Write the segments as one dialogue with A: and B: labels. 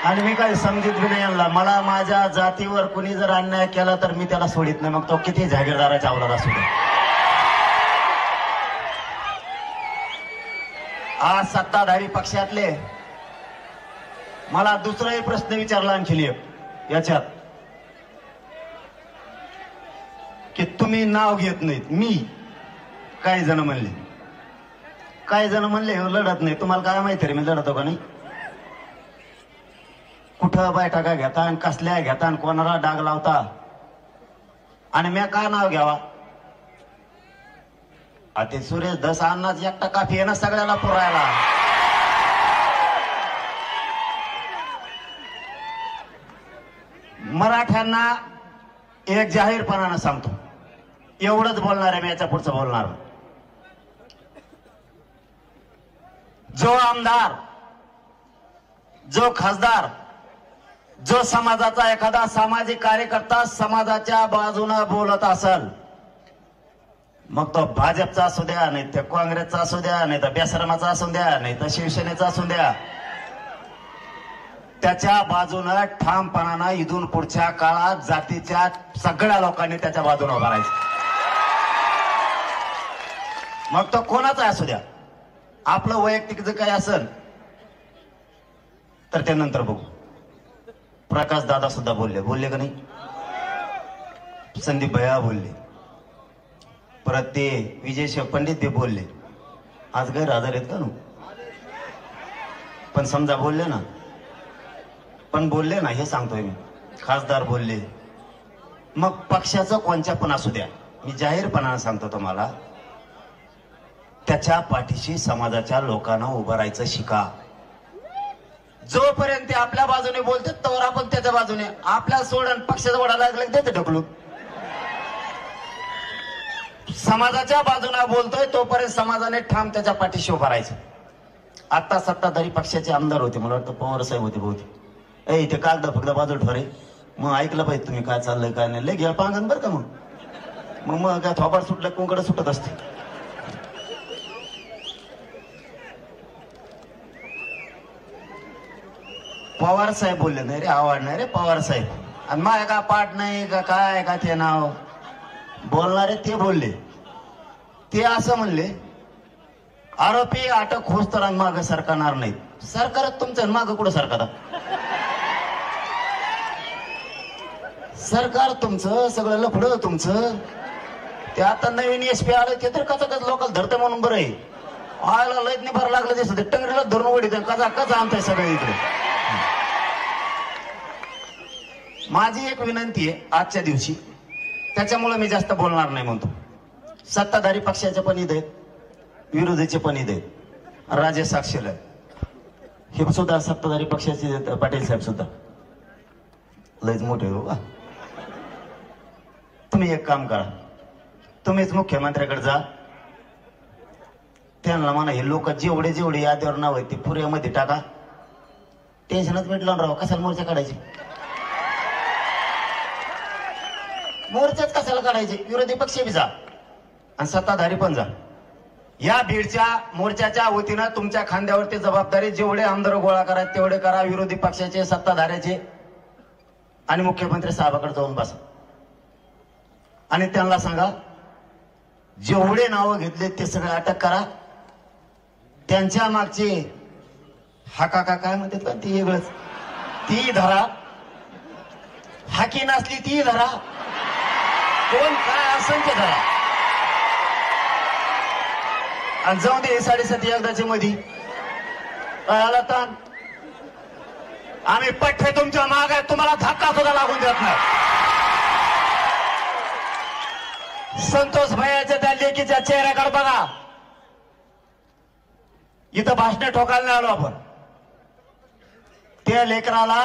A: आणि मी काही समजित बी नाही आणला. मला माझ्या जातीवर कुणी जर अन्याय केला तर मी त्याला सोडित नाही, मग तो किती जागीरदाराच्या अवलाद असू दे. आज सत्ताधारी पक्षातले मला दुसराही प्रश्न विचारला आणखी याच्यात की तुम्ही नाव घेत नाहीत. मी काही जण म्हणले लढत नाही. तुम्हाला काय माहिती रे मी लढतो का नाही? कुठं बैठका घेता आणि कसल्या घेता आणि कोणाला डाग लावता आणि मी का नाव घ्यावा? ते सुरेश धस अन्नाच एकटा काफी आहे ना सगळ्याला पुरायला. मराठ्यांना एक जाहीरपणानं सांगतो, एवढंच बोलणार आहे मी, याच्या पुढचं बोलणार. जो आमदार, जो खासदार, जो समाजाचा एखादा सामाजिक कार्यकर्ता समाजाच्या बाजूने बोलत असेल, मग तो भाजपचा असू द्या, नाही तर काँग्रेसचा असू द्या, नाही तर बेसरमाचा असू द्या, नाही तर शिवसेनेचा असू द्या, त्याच्या बाजूने ठामपणानं इथून पुढच्या काळात जातीच्या सगळ्या लोकांनी त्याच्या बाजूने उभा राहायचं. मग तो कोणाचा असू द्या. आपलं वैयक्तिक जर काही असेल तर ते नंतर बघू. प्रकाश दादा सुद्धा बोलले का नाही? संदीप भैया बोलले, परत ते विजय पंडित ते बोलले. आज गैरहजर आहेत का नु? पण समजा बोलले ना, हे सांगतोय मी. खासदार बोलले. मग पक्षाचं कोणच्या पण असू द्या, मी जाहीरपणानं सांगतो तुम्हाला, त्याच्या पाठीशी समाजाच्या लोकांना उभं राहायचं शिका. जोपर्यंत ते आपल्या बाजूने बोलते तोवर आपण त्याच्या बाजूने. आपल्या सोडून पक्षाचा वडा लागला देते ढकलून. समाजाच्या बाजूने बोलतोय तोपर्यंत समाजाने ठाम त्याच्या पाठीशी उभं राहायचं. आता सत्ताधारी पक्षाचे आमदार होते, मला वाटतं पवार साहेब होते बहुतेक. इथे कागद फक्त बाजूला ठरे. मग ऐकलं पाहिजे तुम्ही काय चाललंय काय नाही. लय घ्या पांगण बरं का. मग काय थोबाड सुटलं कोंकड सुटत असते. पवार साहेब बोलले नाही रे, आवड नाही रे पवार साहेब. आणि माझ्या का पाठ नाही का काय का ते नाव बोलणारे ते बोलले. ते असं म्हणले, आरोपी अटक होस तर माग सरकारणार नाही. सरकारच तुमचं माग कुठं सरकार? सरकार तुमचं सगळं लफडं तुमचं. ते आता नवीन एसपी आलं ते तर कचा लोकल धरते म्हणून बरं आहे. आयला लयत नाही भर लागलं दिसत, टंगरीला धरून वडीत कचा आणताय सगळे इकडे. माझी एक विनंती आहे आजच्या दिवशी, त्याच्यामुळे मी जास्त बोलणार नाही म्हणतो. सत्ताधारी पक्षाचे पण ईद आहेत, विरोधीचे पण ईद आहेत. राजे साक्षील हे सुद्धा सत्ताधारी पक्षाचे. पाटील साहेब सुद्धा लयच मोठे हो का. तुम्ही एक काम करा, तुम्हीच मुख्यमंत्र्याकडे जा, त्यांना म्हणा हे लोक जेवढे यादीवर नाव आहेत ते पुऱ्यामध्ये टाका. टेन्शनच मिटलं राव, कशाला मोर्चा काढायचे? मोर्चाच कशाला काढायचे? विरोधी पक्ष बी जा आणि सत्ताधारी पण जा. या बीडच्या मोर्चाच्या वतीनं तुमच्या खांद्यावरती जबाबदारी, जेवढे आमदार गोळा करायचे तेवढे करा, विरोधी पक्षाचे सत्ताधाऱ्याचे, आणि मुख्यमंत्री साहेबाकडे जाऊन बसा आणि त्यांना सांगा जेवढे नावं घेतले ते सगळे अटक करा. त्यांच्या मागचे हाका काय म्हणतात का ती वेगळंच, ती धरा. हाकी नसली ती धरा, कोण काय असेल ते धरा. आणि जाऊ दे 7.5 एकदाच्या मध्ये आला ताण. आम्ही पठ्ठे तुमच्या माग आहे, तुम्हाला धक्का सुद्धा लागून देत नाही. संतोष भैयाच्या त्या लेकीच्या चेहऱ्याकडे बघा. इथं भाषणे ठोकायला नाही आलो आपण. त्या लेकराला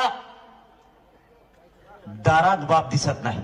A: दारात बाप दिसत नाही.